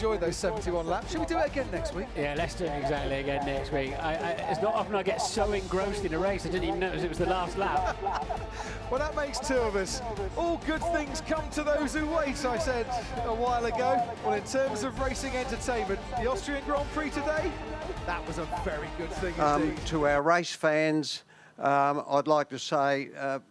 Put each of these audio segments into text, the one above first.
Enjoy those 71 laps. Should we do it again next week? Yeah, let's do it exactly again next week. It's not often I get so engrossed in a race I didn't even notice it was the last lap. Well, that makes two of us. All good things come to those who wait, I said a while ago. Well, in terms of racing entertainment, the Austrian Grand Prix today, that was a very good thing indeed. To our race fans, I'd like to say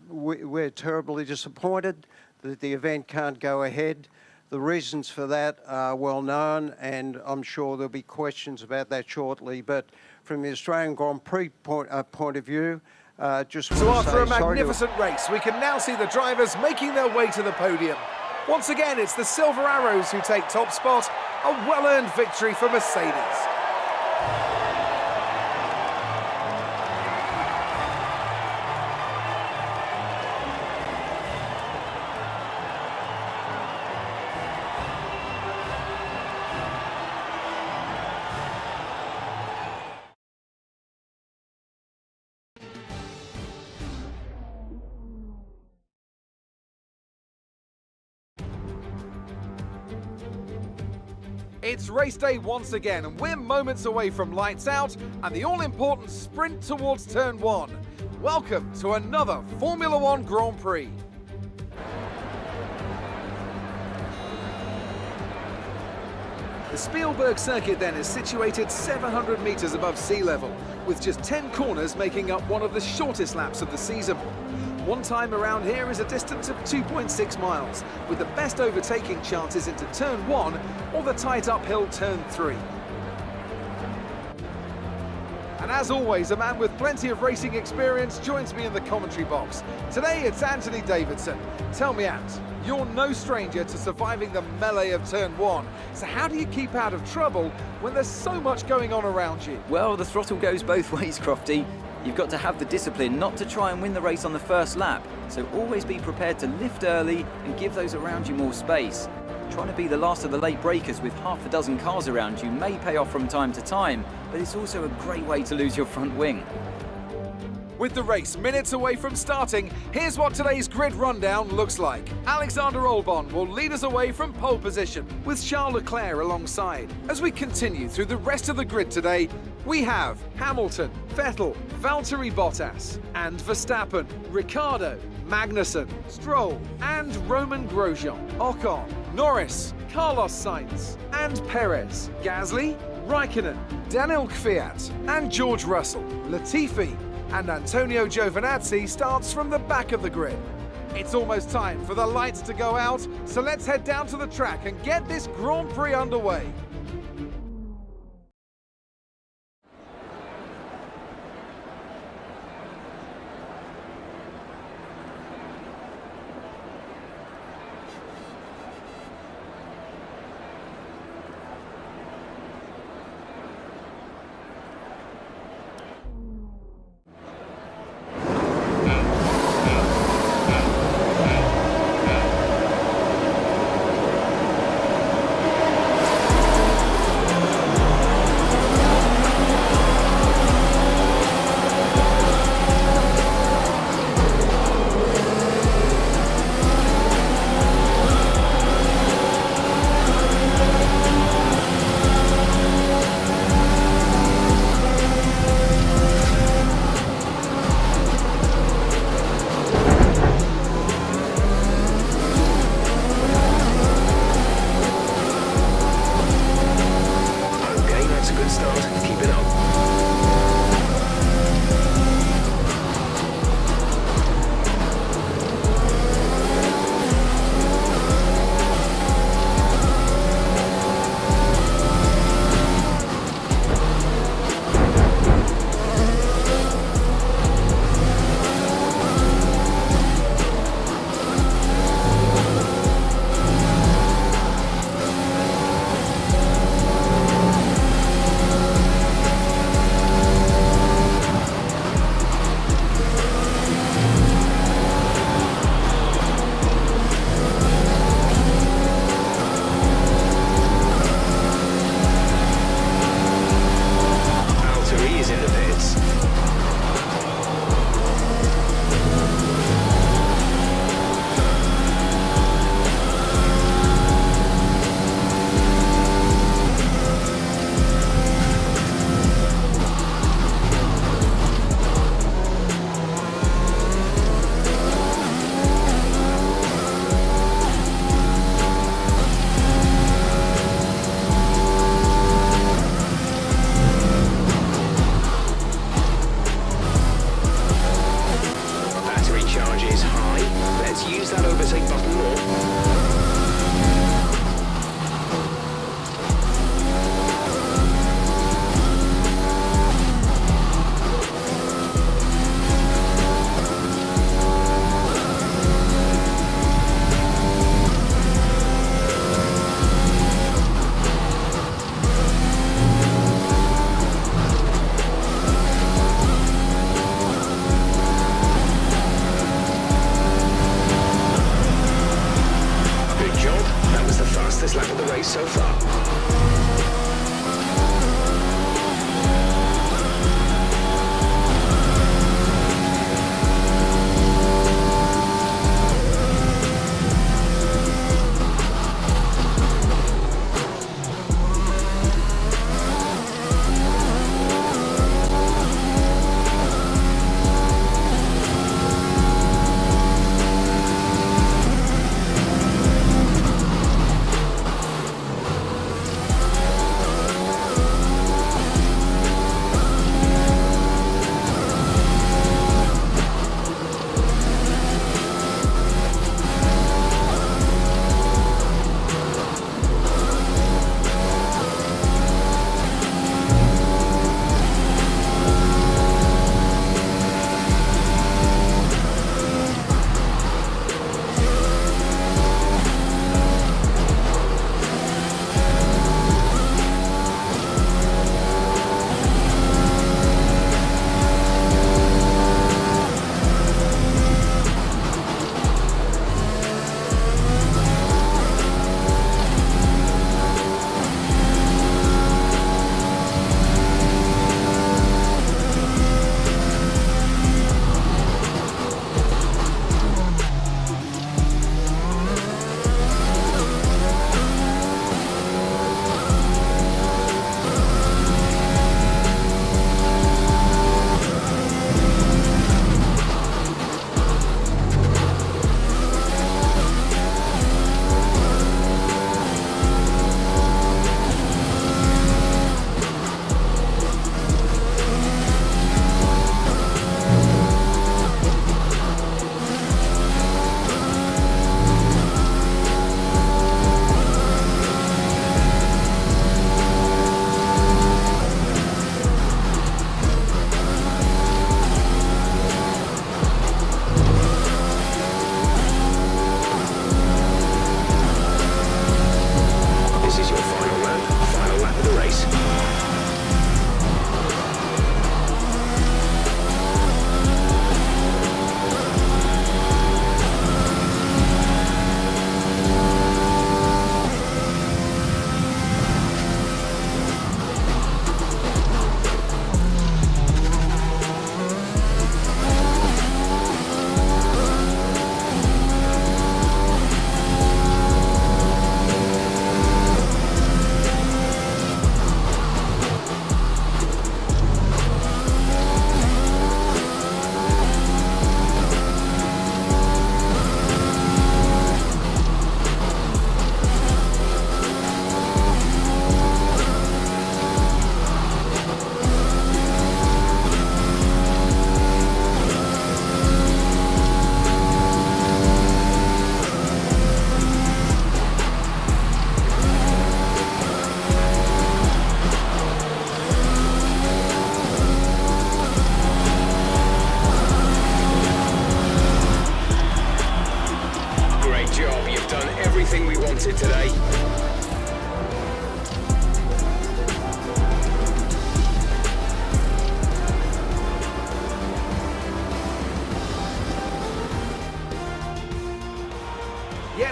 we're terribly disappointed that the event can't go ahead. The reasons for that are well known, and I'm sure there'll be questions about that shortly. But from the Australian Grand Prix point of view, just so after a magnificent race, we can now see the drivers making their way to the podium. Once again, it's the Silver Arrows who take top spot, a well-earned victory for Mercedes. It's race day once again, and we're moments away from lights out and the all-important sprint towards turn one. Welcome to another Formula One Grand Prix. The Spielberg circuit then is situated 700 metres above sea level, with just 10 corners making up one of the shortest laps of the season. One time around here is a distance of 2.6 miles, with the best overtaking chances into turn one or the tight uphill turn three. And as always, a man with plenty of racing experience joins me in the commentary box. Today it's Anthony Davidson. Tell me, Ant, you're no stranger to surviving the melee of turn one. So how do you keep out of trouble when there's so much going on around you? Well, the throttle goes both ways, Crofty. You've got to have the discipline not to try and win the race on the first lap, so always be prepared to lift early and give those around you more space. Trying to be the last of the late breakers with half a dozen cars around you may pay off from time to time, but it's also a great way to lose your front wing. With the race minutes away from starting, here's what today's grid rundown looks like. Alexander Albon will lead us away from pole position, with Charles Leclerc alongside. As we continue through the rest of the grid today, we have Hamilton, Vettel, Valtteri Bottas, and Verstappen, Ricciardo, Magnussen, Stroll, and Roman Grosjean, Ocon, Norris, Carlos Sainz, and Perez, Gasly, Raikkonen, Daniel Kvyat, and George Russell, Latifi, and Antonio Giovinazzi starts from the back of the grid. It's almost time for the lights to go out, so let's head down to the track and get this Grand Prix underway.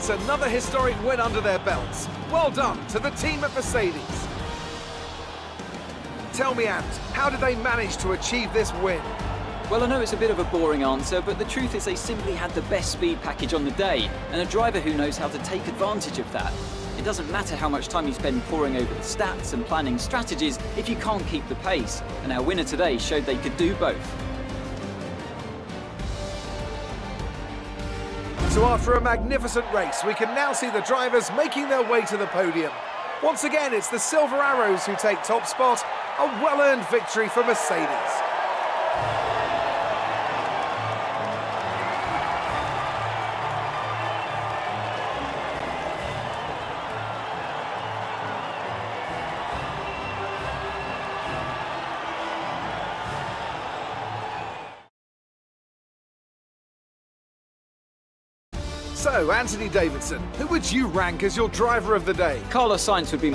It's another historic win under their belts. Well done to the team at Mercedes. Tell me, Ant, how did they manage to achieve this win? Well, I know it's a bit of a boring answer, but the truth is they simply had the best speed package on the day, and a driver who knows how to take advantage of that. It doesn't matter how much time you spend poring over the stats and planning strategies if you can't keep the pace, and our winner today showed they could do both. So after a magnificent race, we can now see the drivers making their way to the podium. Once again, it's the Silver Arrows who take top spot, a well-earned victory for Mercedes. So, Anthony Davidson, who would you rank as your driver of the day? Carlos Sainz would be